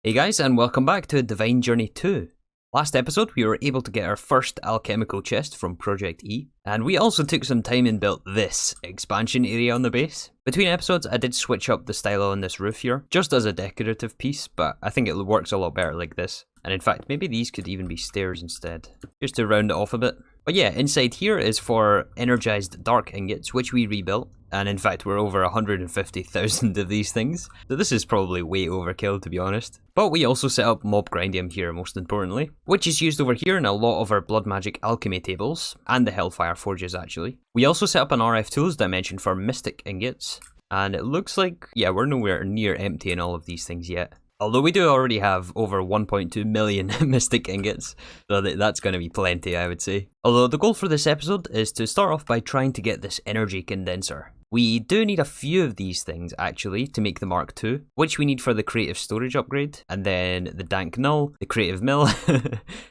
Hey guys, and welcome back to Divine Journey 2. Last episode, we were able to get our first Alchemical Chest from Project E, and we also took some time and built this expansion area on the base. Between episodes, I did switch up the style on this roof here, just as a decorative piece, but I think it works a lot better like this. And in fact, maybe these could even be stairs instead, just to round it off a bit. But yeah, inside here is for energized dark ingots, which we rebuilt. And in fact, we're over 150,000 of these things. So this is probably way overkill, to be honest. But we also set up mob grindium here, most importantly, which is used over here in a lot of our blood magic alchemy tables, and the hellfire forges actually. We also set up an RFTools dimension for mystic ingots, and it looks like, yeah, we're nowhere near empty in all of these things yet. Although we do already have over 1.2 million mystic ingots, so that's going to be plenty, I would say. Although the goal for this episode is to start off by trying to get this energy condenser. We do need a few of these things, actually, to make the Mark II, which we need for the creative storage upgrade, and then the dank null, the creative mill,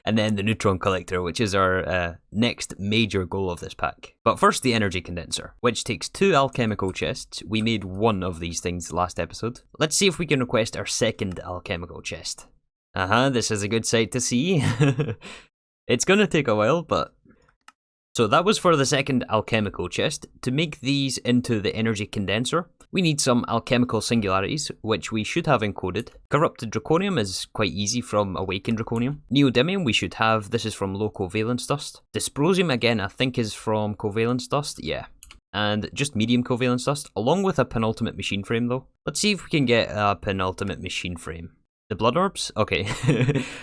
and then the neutron collector, which is our next major goal of this pack. But first, the energy condenser, which takes 2 alchemical chests. We made one of these things last episode. Let's see if we can request our second alchemical chest. This is a good sight to see. It's gonna take a while, but... So that was for the second alchemical chest. To make these into the energy condenser, we need some alchemical singularities, which we should have encoded. Corrupted draconium is quite easy from awakened draconium. Neodymium we should have, this is from low covalence dust. Dysprosium again I think is from covalence dust, yeah. And just medium covalence dust, along with a penultimate machine frame though. Let's see if we can get a penultimate machine frame. The blood orbs? Okay,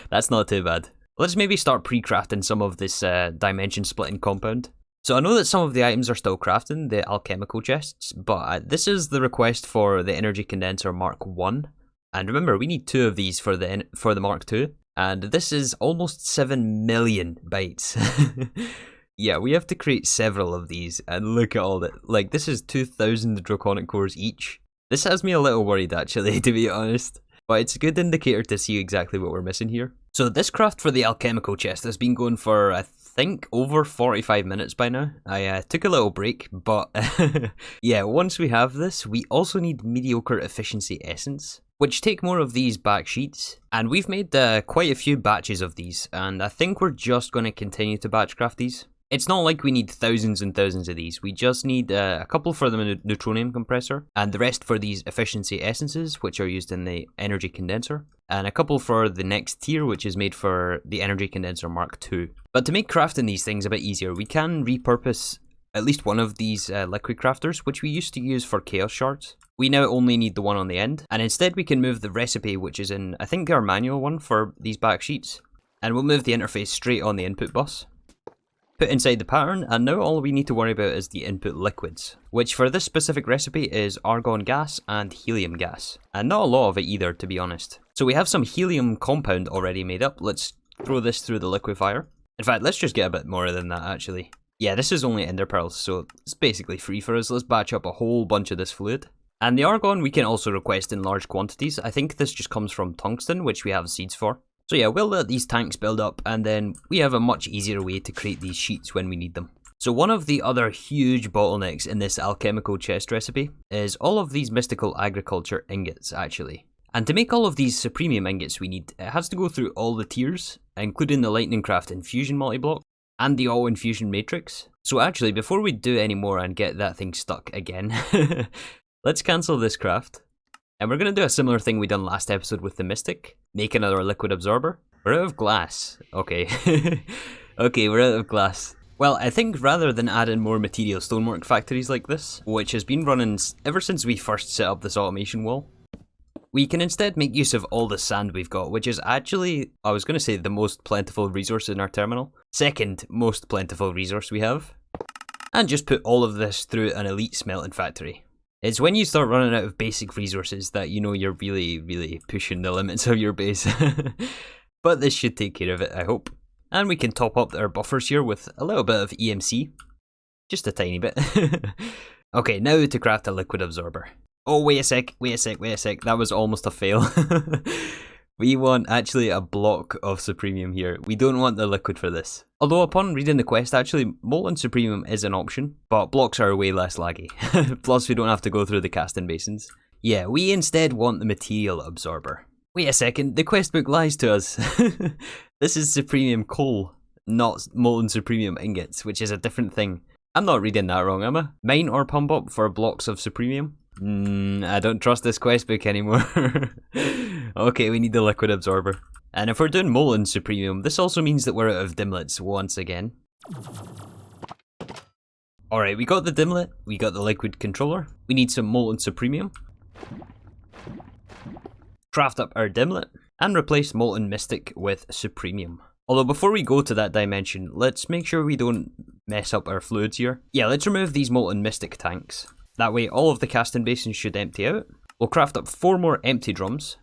that's not too bad. Let's maybe start pre-crafting some of this dimension splitting compound. So I know that some of the items are still crafting, the alchemical chests, but this is the request for the energy condenser Mark 1. And remember, we need 2 of these for the Mark 2, and this is almost 7 million bytes. Yeah, we have to create several of these, and look at all that. Like, this is 2,000 Draconic Cores each. This has me a little worried actually, to be honest. But it's a good indicator to see exactly what we're missing here. So this craft for the alchemical chest has been going for, I think, over 45 minutes by now. I took a little break, but yeah, once we have this, we also need mediocre efficiency essence, which take more of these back sheets. And we've made quite a few batches of these, and I think we're just going to continue to batch craft these. It's not like we need thousands and thousands of these, we just need a couple for the neutronium compressor, and the rest for these efficiency essences, which are used in the energy condenser, and a couple for the next tier, which is made for the energy condenser Mark II. But to make crafting these things a bit easier, we can repurpose at least one of these liquid crafters, which we used to use for chaos shards. We now only need the one on the end, and instead we can move the recipe, which is in, I think, our manual one for these back sheets, and we'll move the interface straight on the input bus. Put inside the pattern, and now all we need to worry about is the input liquids, which for this specific recipe is argon gas and helium gas, and not a lot of it either, to be honest. So we have some helium compound already made up. Let's throw this through the liquefier. In fact, let's just get a bit more than that actually. Yeah, this is only ender pearls, so it's basically free for us. Let's batch up a whole bunch of this fluid. And the argon we can also request in large quantities. I think this just comes from tungsten, which we have seeds for. So yeah, we'll let these tanks build up, and then we have a much easier way to create these sheets when we need them. So one of the other huge bottlenecks in this alchemical chest recipe is all of these mystical agriculture ingots, actually. And to make all of these Supremium ingots we need, it has to go through all the tiers, including the Lightning Craft Infusion multi-block, and the All Infusion Matrix. So actually, before we do any more and get that thing stuck again, let's cancel this craft. And we're going to do a similar thing we done last episode with the Mystic. Make another liquid absorber. We're out of glass. Okay. Okay, we're out of glass. Well, I think rather than adding more material stonework factories like this, which has been running ever since we first set up this automation wall, we can instead make use of all the sand we've got, which is actually, I was going to say, the most plentiful resource in our terminal. Second most plentiful resource we have. And just put all of this through an elite smelting factory. It's when you start running out of basic resources that you know you're really pushing the limits of your base. But this should take care of it, I hope. And we can top up our buffers here with a little bit of EMC. Just a tiny bit. Okay, now to craft a liquid absorber. Oh, wait a sec. That was almost a fail. We want actually a block of Supremium here. We don't want the liquid for this. Although upon reading the quest, actually, molten Supremium is an option, but blocks are way less laggy. Plus, we don't have to go through the casting basins. Yeah, we instead want the material absorber. Wait a second, the quest book lies to us. This is Supremium Coal, not Molten Supremium Ingots, which is a different thing. I'm not reading that wrong, am I? Mine or pump up for blocks of Supremium? I don't trust this quest book anymore. Okay, we need the liquid absorber. And if we're doing Molten Supremium, this also means that we're out of dimlets once again. Alright, we got the dimlet, we got the liquid controller, we need some Molten Supremium. Craft up our dimlet, and replace Molten Mystic with Supremium. Although before we go to that dimension, let's make sure we don't mess up our fluids here. Yeah, let's remove these Molten Mystic tanks. That way all of the casting basins should empty out. We'll craft up 4 more empty drums.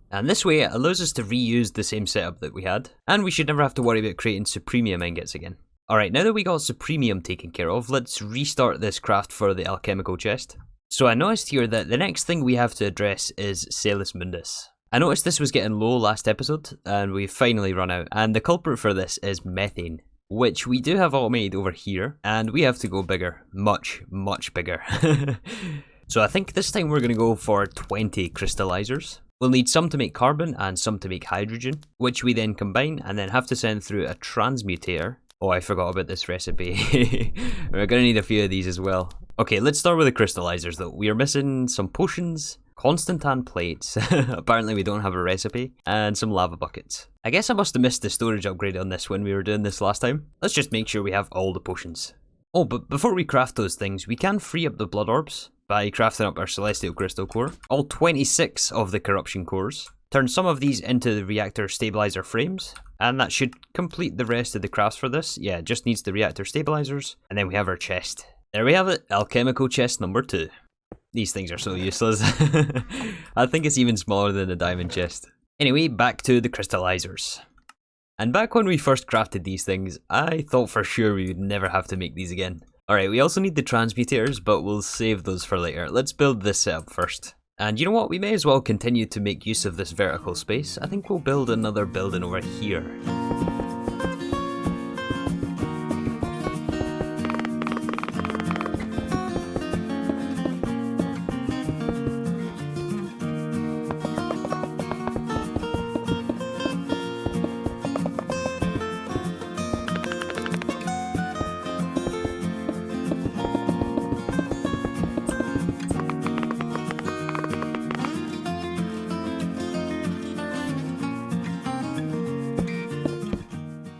And this way it allows us to reuse the same setup that we had. And we should never have to worry about creating Supremium ingots again. Alright, now that we got Supremium taken care of, let's restart this craft for the Alchemical Chest. So I noticed here that the next thing we have to address is Salis Mundus. I noticed this was getting low last episode, and we've finally run out, and the culprit for this is methane, which we do have automated over here, and we have to go bigger. Much, much bigger. So I think this time we're going to go for 20 crystallizers. We'll need some to make carbon and some to make hydrogen, which we then combine and then have to send through a transmutator. Oh, I forgot about this recipe. We're going to need a few of these as well. Okay, let's start with the crystallizers though. We are missing some potions, Constantan plates, apparently we don't have a recipe, and some lava buckets. I guess I must have missed the storage upgrade on this when we were doing this last time. Let's just make sure we have all the potions. Oh, but before we craft those things, we can free up the blood orbs by crafting up our Celestial Crystal Core, all 26 of the corruption cores. Turn some of these into the reactor stabilizer frames, and that should complete the rest of the crafts for this. Yeah, it just needs the reactor stabilizers, and then we have our chest. There we have it, Alchemical Chest number 2. These things are so useless. I think it's even smaller than the diamond chest. Anyway, back to the crystallizers. And back when we first crafted these things, I thought for sure we would never have to make these again. Alright, we also need the transmutators, but we'll save those for later. Let's build this setup first. And you know what, we may as well continue to make use of this vertical space. I think we'll build another building over here.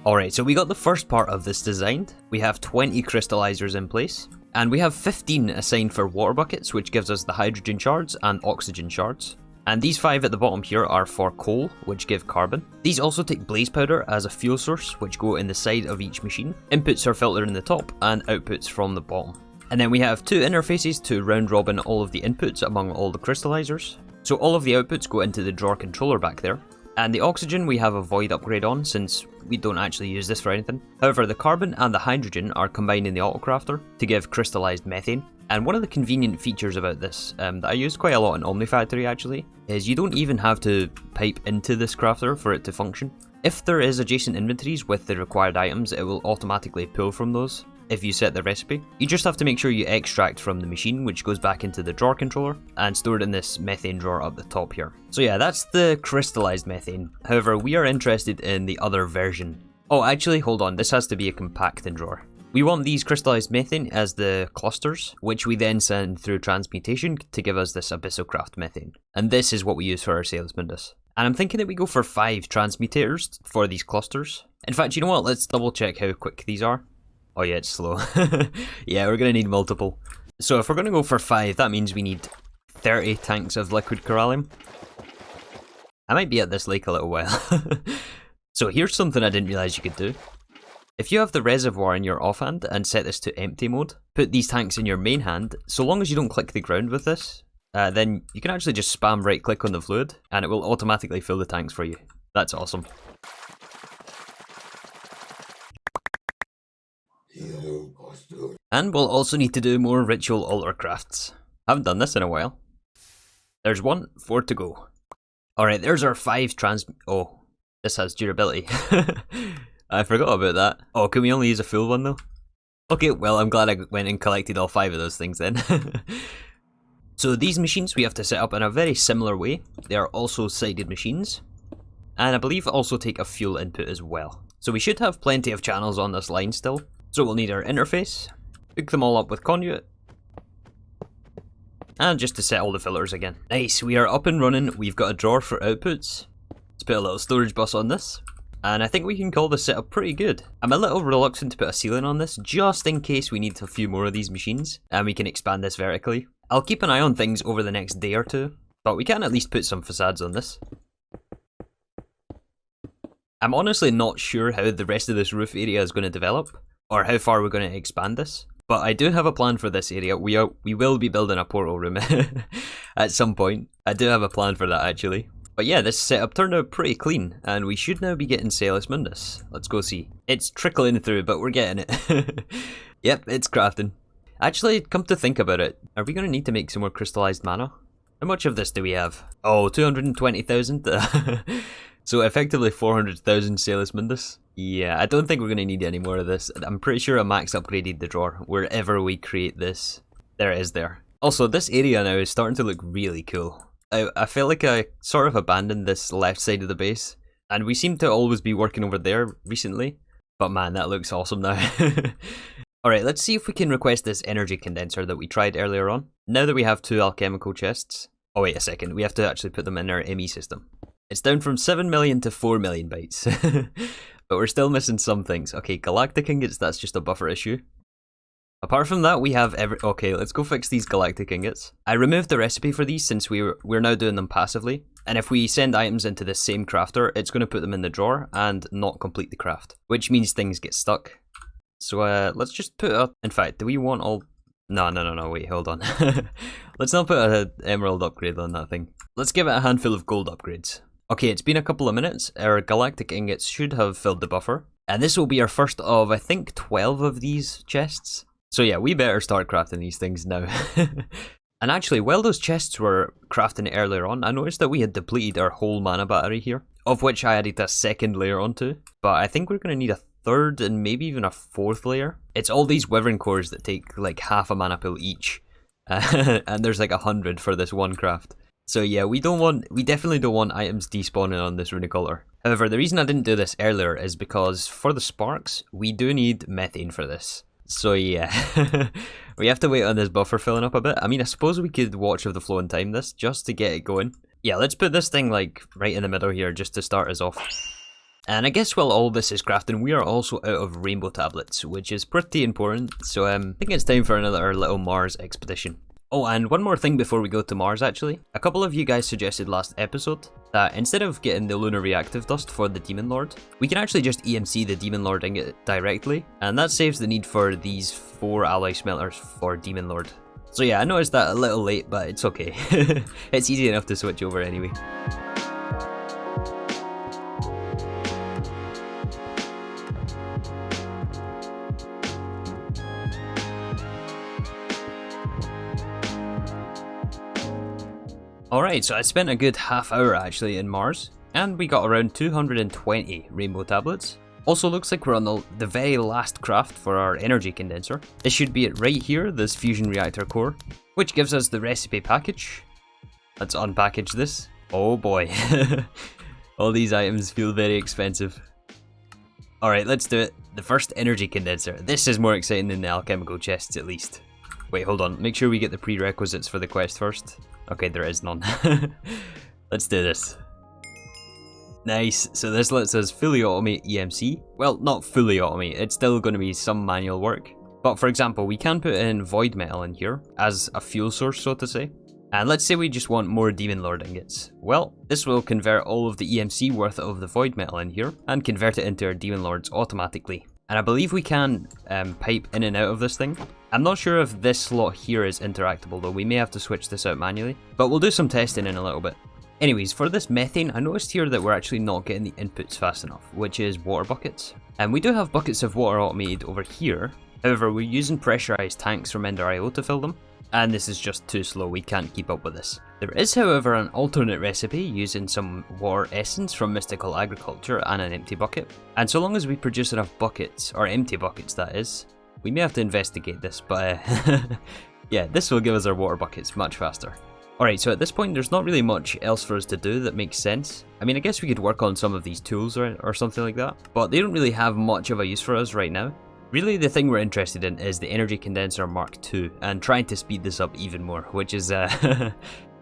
Alright, so we got the first part of this designed. We have 20 crystallizers in place, and we have 15 assigned for water buckets, which gives us the hydrogen shards and oxygen shards. And these 5 at the bottom here are for coal, which give carbon. These also take blaze powder as a fuel source, which go in the side of each machine. Inputs are filtered in the top, and outputs from the bottom. And then we have 2 interfaces to round robin all of the inputs among all the crystallizers. So all of the outputs go into the drawer controller back there. And the oxygen we have a void upgrade on, since we don't actually use this for anything. However, the carbon and the hydrogen are combined in the autocrafter to give crystallized methane. And one of the convenient features about this, that I used quite a lot in Omnifactory actually, is you don't even have to pipe into this crafter for it to function. If there is adjacent inventories with the required items, it will automatically pull from those if you set the recipe. You just have to make sure you extract from the machine, which goes back into the drawer controller and stored in this methane drawer up the top here. So yeah, that's the crystallized methane. However, we are interested in the other version. Oh, actually, hold on, this has to be a compacting drawer. We want these crystallized methane as the clusters, which we then send through transmutation to give us this Abyssocraft methane. And this is what we use for our Salis Mundus. And I'm thinking that we go for 5 transmutators for these clusters. In fact, you know what, let's double check how quick these are. Oh yeah, it's slow. Yeah, we're going to need multiple. So if we're going to go for 5, that means we need 30 tanks of liquid corallium. I might be at this lake a little while. So here's something I didn't realise you could do. If you have the reservoir in your offhand and set this to empty mode, put these tanks in your main hand, so long as you don't click the ground with this, then you can actually just spam right click on the fluid and it will automatically fill the tanks for you. That's awesome. And we'll also need to do more ritual altar crafts. Haven't done this in a while. There's 1, 4 to go. Alright, there's our 5 oh, this has durability. I forgot about that. Oh, can we only use a full one though? Okay, well I'm glad I went and collected all 5 of those things then. So these machines we have to set up in a very similar way. They are also sided machines, and I believe also take a fuel input as well. So we should have plenty of channels on this line still. So we'll need our interface, hook them all up with conduit, and just to set all the filters again. Nice, we are up and running. We've got a drawer for outputs. Let's put a little storage bus on this. And I think we can call this setup pretty good. I'm a little reluctant to put a ceiling on this, just in case we need a few more of these machines, and we can expand this vertically. I'll keep an eye on things over the next day or two, but we can at least put some facades on this. I'm honestly not sure how the rest of this roof area is going to develop, or how far we're going to expand this, but I do have a plan for this area. We will be building a portal room at some point. I do have a plan for that actually. But yeah, this setup turned out pretty clean, and we should now be getting Salis Mundus. Let's go see. It's trickling through, but we're getting it. Yep, it's crafting. Actually, come to think about it, are we going to need to make some more Crystallized Mana? How much of this do we have? Oh, 220,000? So effectively 400,000 Salis Mundus. Yeah, I don't think we're going to need any more of this. I'm pretty sure I max upgraded the drawer wherever we create this. There it is there. Also, this area now is starting to look really cool. I feel like I sort of abandoned this left side of the base, and we seem to always be working over there recently, but man, that looks awesome now. Alright, let's see if we can request this Energy Condenser that we tried earlier on. Now that we have 2 Alchemical Chests. Oh wait a second, we have to actually put them in our ME system. It's down from 7 million to 4 million bytes, but we're still missing some things. Okay, Galactic Ingots, that's just a buffer issue. Apart from that, we have okay, let's go fix these Galactic Ingots. I removed the recipe for these since we're now doing them passively. And if we send items into the same crafter, it's going to put them in the drawer and not complete the craft. Which means things get stuck. So let's just put a... In fact, do we want all... No, wait, hold on. Let's not put an emerald upgrade on that thing. Let's give it a handful of gold upgrades. Okay, it's been a couple of minutes. Our Galactic Ingots should have filled the buffer. And this will be our first of, I think, 12 of these chests. So yeah, we better start crafting these things now. And actually, while those chests were crafting earlier on, I noticed that we had depleted our whole mana battery here, of which I added a second layer onto. But I think we're going to need a third and maybe even a fourth layer. It's all these wyvern cores that take like half a mana pool each. And there's like 100 for this one craft. So yeah, we definitely don't want items despawning on this runic altar. However, the reason I didn't do this earlier is because for the sparks, we do need methane for this. So yeah, we have to wait on this buffer filling up a bit. I mean, I suppose we could watch of the flow and time this just to get it going. Yeah, let's put this thing like right in the middle here just to start us off. And I guess while all this is crafting, we are also out of rainbow tablets, which is pretty important. So I think it's time for another little Mars expedition. Oh, and one more thing before we go to Mars actually. A couple of you guys suggested last episode that instead of getting the lunar reactive dust for the Demon Lord, we can actually just EMC the Demon Lord ingot directly, and that saves the need for these 4 alloy smelters for Demon Lord. So yeah, I noticed that a little late, but it's okay. It's easy enough to switch over anyway. Alright, so I spent a good half hour actually in Mars, and we got around 220 rainbow tablets. Also looks like we're on the very last craft for our energy condenser. This should be it right here, this fusion reactor core, which gives us the recipe package. Let's unpackage this. Oh boy, all these items feel very expensive. Alright, let's do it. The first energy condenser. This is more exciting than the alchemical chests at least. Wait, hold on, make sure we get the prerequisites for the quest first. Okay, there is none. Let's do this. Nice, so this lets us fully automate EMC. Well, not fully automate, it's still going to be some manual work. But for example, we can put in void metal in here as a fuel source, so to say. And let's say we just want more Demon Lord ingots. Well, this will convert all of the EMC worth of the void metal in here and convert it into our Demon Lords automatically. And I believe we can pipe in and out of this thing. I'm not sure if this slot here is interactable though, we may have to switch this out manually. But we'll do some testing in a little bit. Anyways, for this methane, I noticed here that we're actually not getting the inputs fast enough, which is water buckets. And we do have buckets of water automated over here. However, we're using pressurized tanks from Ender.io to fill them. And this is just too slow, we can't keep up with this. There is however an alternate recipe using some water essence from Mystical Agriculture and an empty bucket. And so long as we produce enough buckets, or empty buckets that is, we may have to investigate this, but Yeah, this will give us our water buckets much faster. Alright, so at this point there's not really much else for us to do that makes sense. I mean, I guess we could work on some of these tools or something like that, but they don't really have much of a use for us right now. Really, the thing we're interested in is the Energy Condenser Mark II, and trying to speed this up even more, which is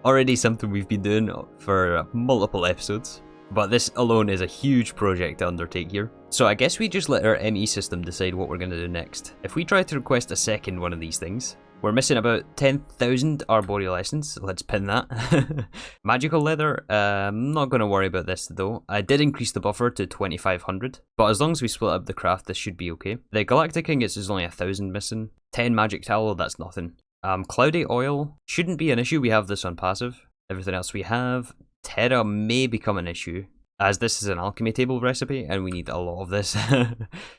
already something we've been doing for multiple episodes. But this alone is a huge project to undertake here. So I guess we just let our ME system decide what we're going to do next. If we try to request a second one of these things, we're missing about 10,000 arboreal essence. Let's pin that. Magical leather, I'm not going to worry about this though. I did increase the buffer to 2,500, but as long as we split up the craft, this should be okay. The galactic ingots is only 1,000 missing. 10 magic tallow, that's nothing. Cloudy oil shouldn't be an issue. We have this on passive. Everything else we have. Terra may become an issue, as this is an alchemy table recipe and we need a lot of this.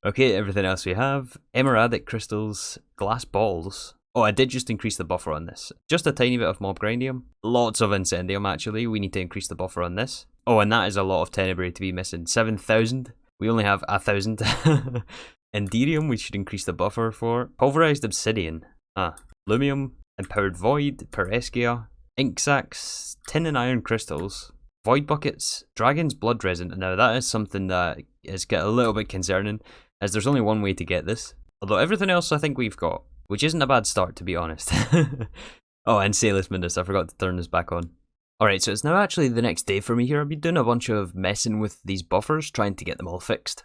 Okay, everything else we have. Emeradic crystals, glass balls. Oh, I did just increase the buffer on this. Just a tiny bit of mob grindium. Lots of incendium actually. We need to increase the buffer on this. Oh, and that is a lot of tenebrae to be missing. 7,000. We only have 1,000. Enderium we should increase the buffer for. Pulverized obsidian. Lumium, empowered void, pereskia, ink sacs, tin and iron crystals, void buckets, dragon's blood resin. Now that is something that is get a little bit concerning, as there's only one way to get this. Although everything else I think we've got, which isn't a bad start to be honest. Oh, and Salis Mundus, I forgot to turn this back on. Alright, so it's now actually the next day for me here. I've been doing a bunch of messing with these buffers, trying to get them all fixed.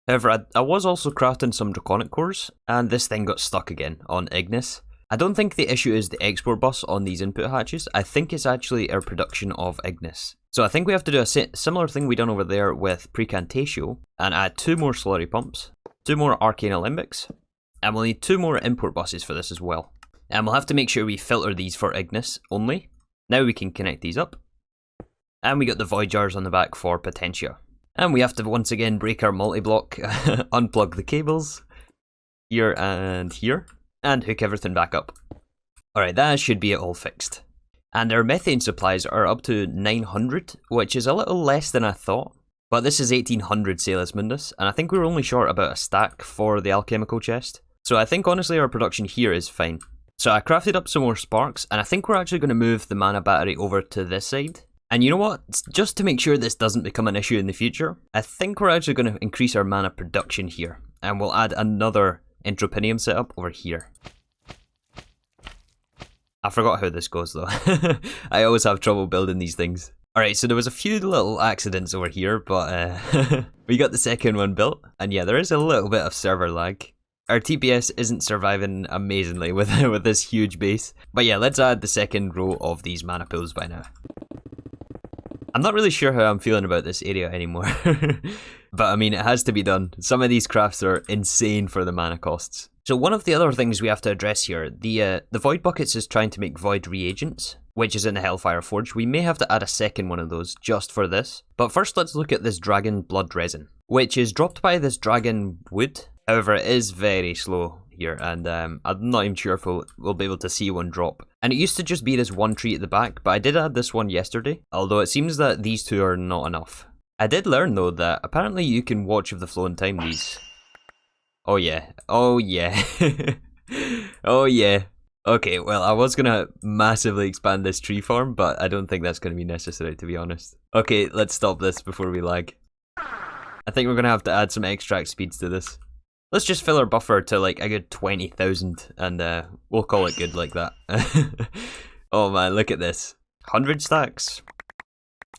However, I was also crafting some Draconic Cores, and this thing got stuck again on Ignis. I don't think the issue is the export bus on these input hatches. I think it's actually our production of Ignis. So I think we have to do a similar thing we done over there with Precantatio and add 2 more slurry pumps, 2 more arcane alembics, and we'll need 2 more import buses for this as well. And we'll have to make sure we filter these for Ignis only. Now we can connect these up. And we got the void jars on the back for Potentia. And we have to once again break our multi-block, unplug the cables, here and here, and hook everything back up. Alright, that should be it all fixed. And our methane supplies are up to 900, which is a little less than I thought. But this is 1800 Salis Mundus, and I think we're only short about a stack for the Alchemical Chest. So I think honestly our production here is fine. So I crafted up some more sparks, and I think we're actually going to move the mana battery over to this side. And you know what? Just to make sure this doesn't become an issue in the future, I think we're actually going to increase our mana production here. And we'll add another Entropinium setup over here. I forgot how this goes though. I always have trouble building these things. Alright, so there was a few little accidents over here, but we got the second one built. And yeah, there is a little bit of server lag. Our TPS isn't surviving amazingly with this huge base. But yeah, let's add the second row of these mana pools by now. I'm not really sure how I'm feeling about this area anymore. But I mean, it has to be done. Some of these crafts are insane for the mana costs. So one of the other things we have to address here, the Void Buckets is trying to make Void Reagents, which is in the Hellfire Forge. We may have to add a second one of those just for this. But first let's look at this Dragon Blood Resin, which is dropped by this Dragon Wood. However, it is very slow here, and I'm not even sure if we'll be able to see one drop. And it used to just be this one tree at the back, but I did add this one yesterday, although it seems that these two are not enough. I did learn though that apparently you can watch if the flow and time these. Oh yeah, oh yeah, oh yeah. Okay, well I was gonna massively expand this tree farm, but I don't think that's gonna be necessary to be honest. Okay, let's stop this before we lag. I think we're gonna have to add some extract speeds to this. Let's just fill our buffer to like a good 20,000 and we'll call it good like that. Oh man, look at this. 100 stacks.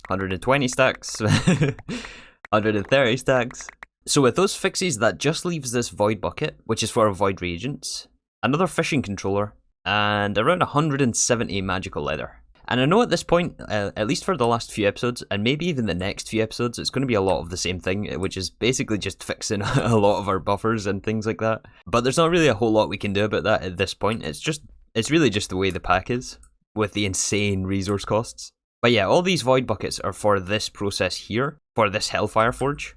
120 stacks. 130 stacks. So with those fixes, that just leaves this void bucket, which is for our void reagents, another fishing controller, and around 170 magical leather. And I know at this point, at least for the last few episodes, and maybe even the next few episodes, it's going to be a lot of the same thing, which is basically just fixing a lot of our buffers and things like that. But there's not really a whole lot we can do about that at this point. It's really just the way the pack is, with the insane resource costs. But yeah, all these void buckets are for this process here, for this Hellfire Forge.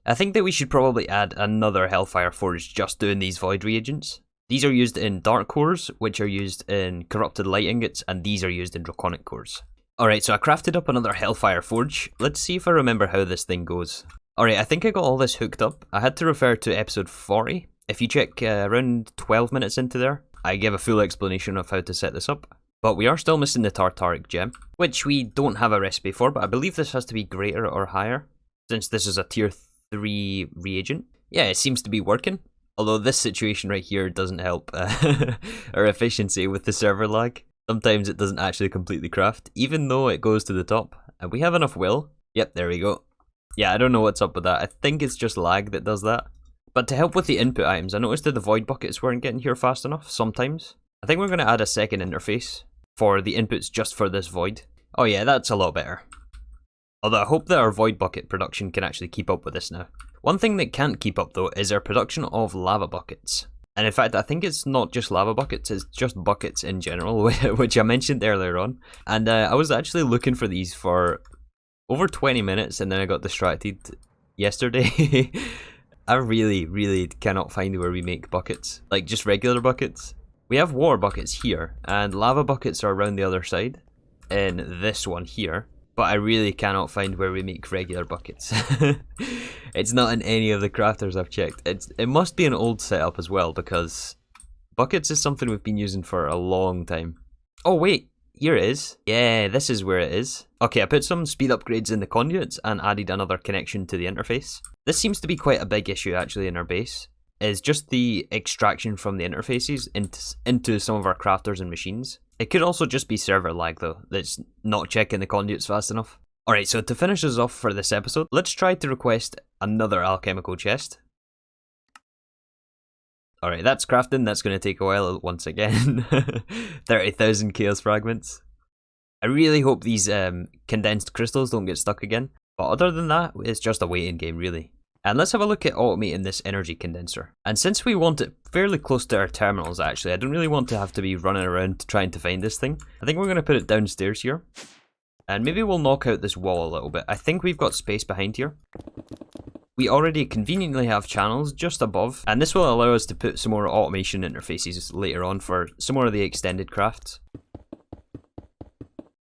I think that we should probably add another Hellfire Forge just doing these void reagents. These are used in Dark Cores, which are used in Corrupted Light Ingots, and these are used in Draconic Cores. Alright, so I crafted up another Hellfire Forge. Let's see if I remember how this thing goes. Alright, I think I got all this hooked up. I had to refer to episode 40. If you check around 12 minutes into there, I give a full explanation of how to set this up. But we are still missing the Tartaric gem, which we don't have a recipe for, but I believe this has to be greater or higher, since this is a tier 3 reagent. Yeah, it seems to be working, although this situation right here doesn't help our efficiency with the server lag. Sometimes it doesn't actually completely craft, even though it goes to the top. And we have enough will. Yep, there we go. Yeah, I don't know what's up with that. I think it's just lag that does that. But to help with the input items, I noticed that the void buckets weren't getting here fast enough sometimes. I think we're going to add a second interface for the inputs just for this void. Oh yeah, that's a lot better. Although I hope that our void bucket production can actually keep up with this now. One thing that can't keep up though is our production of lava buckets. And in fact, I think it's not just lava buckets, it's just buckets in general, which I mentioned earlier on. And I was actually looking for these for over 20 minutes and then I got distracted yesterday. I really cannot find where we make buckets, like just regular buckets. We have water buckets here, and lava buckets are around the other side, in this one here, but I really cannot find where we make regular buckets. It's not in any of the crafters I've checked. It must be an old setup as well, because buckets is something we've been using for a long time. Oh wait, here it is. Yeah, this is where it is. Okay, I put some speed upgrades in the conduits and added another connection to the interface. This seems to be quite a big issue actually in our base, is just the extraction from the interfaces into some of our crafters and machines. It could also just be server lag though, that's not checking the conduits fast enough. Alright, so to finish us off for this episode, let's try to request another alchemical chest. Alright, that's crafting, that's going to take a while once again. 30,000 chaos fragments. I really hope these condensed crystals don't get stuck again, but other than that, it's just a waiting game really. And let's have a look at automating this energy condenser. And since we want it fairly close to our terminals actually, I don't really want to have to be running around trying to find this thing. I think we're going to put it downstairs here. And maybe we'll knock out this wall a little bit. I think we've got space behind here. We already conveniently have channels just above, and this will allow us to put some more automation interfaces later on for some more of the extended crafts.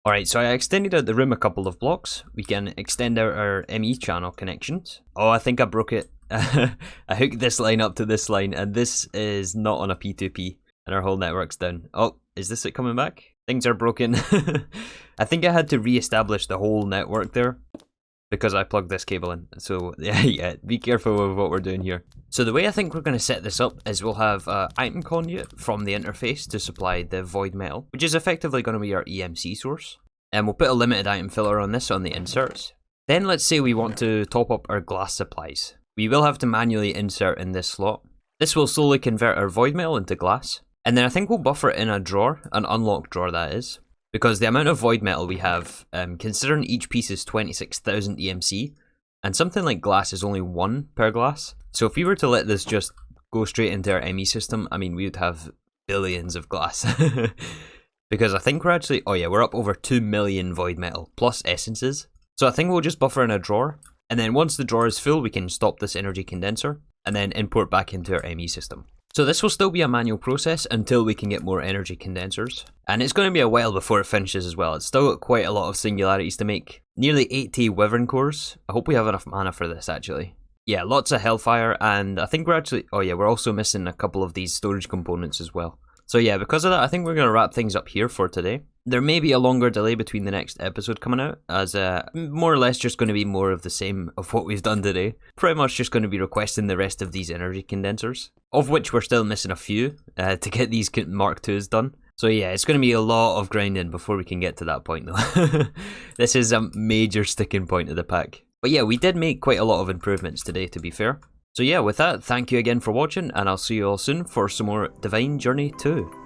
Alright, so I extended out the room a couple of blocks. We can extend out our ME channel connections. Oh, I think I broke it. I hooked this line up to this line, and this is not on a P2P, and our whole network's down. Oh, is this it coming back? Things are broken. I think I had to re-establish the whole network there, because I plugged this cable in. So yeah, be careful with what we're doing here. So the way I think we're going to set this up is we'll have an item conduit from the interface to supply the void metal, which is effectively going to be our EMC source. And we'll put a limited item filler on this on the inserts. Then let's say we want to top up our glass supplies. We will have to manually insert in this slot. This will slowly convert our void metal into glass. And then I think we'll buffer it in a drawer, an unlocked drawer that is. Because the amount of void metal we have, considering each piece is 26,000 EMC, and something like glass is only 1 per glass. So if we were to let this just go straight into our ME system, I mean, we would have billions of glass. Because I think we're actually, oh yeah, we're up over 2 million void metal, plus essences. So I think we'll just buffer in a drawer, and then once the drawer is full, we can stop this energy condenser, and then import back into our ME system. So this will still be a manual process until we can get more energy condensers. And it's going to be a while before it finishes as well. It's still got quite a lot of singularities to make. Nearly 80 wyvern cores. I hope we have enough mana for this actually. Yeah, lots of hellfire, and I think we're actually, oh yeah, we're also missing a couple of these storage components as well. So yeah, because of that, I think we're going to wrap things up here for today. There may be a longer delay between the next episode coming out, as more or less just going to be more of the same of what we've done today. Pretty much just going to be requesting the rest of these energy condensers, of which we're still missing a few to get these Mark IIs done. So yeah, it's going to be a lot of grinding before we can get to that point though. This is a major sticking point of the pack. But yeah, we did make quite a lot of improvements today, to be fair. So yeah, with that, thank you again for watching, and I'll see you all soon for some more Divine Journey 2.